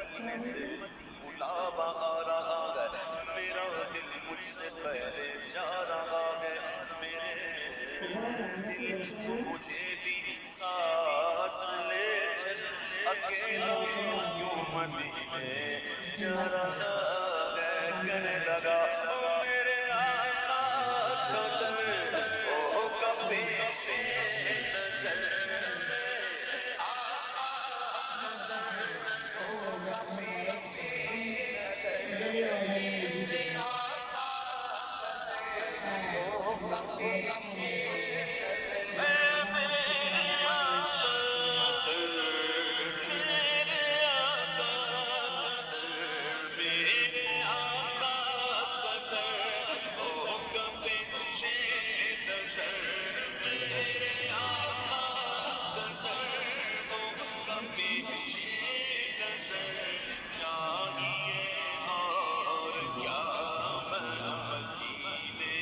مدینے سے بلاوا آ رہا ہے، میرا دل مجھ سے پہلے جا رہا ہے، میرے دل تو مجھے بھی ساتھ لے چل، اکیلا کیوں مدینے جا رہا ہے، کہنے لگا میرے آقا کا در ہوگا پیش نظر میں، آقا کا در ہوگا پیش نظر میرے آقا کا در ہوگا پیش نظر میرے آقا کا در، میرے آقا کا در، میرے آقا کا در ہوگا پیش نظر میرے آقا کا در ہوگا پیش نظر، چاہیے اور کیا مدینے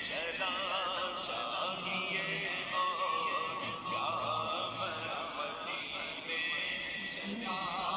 چلا، چاہیے اور کیا مدینے چلا،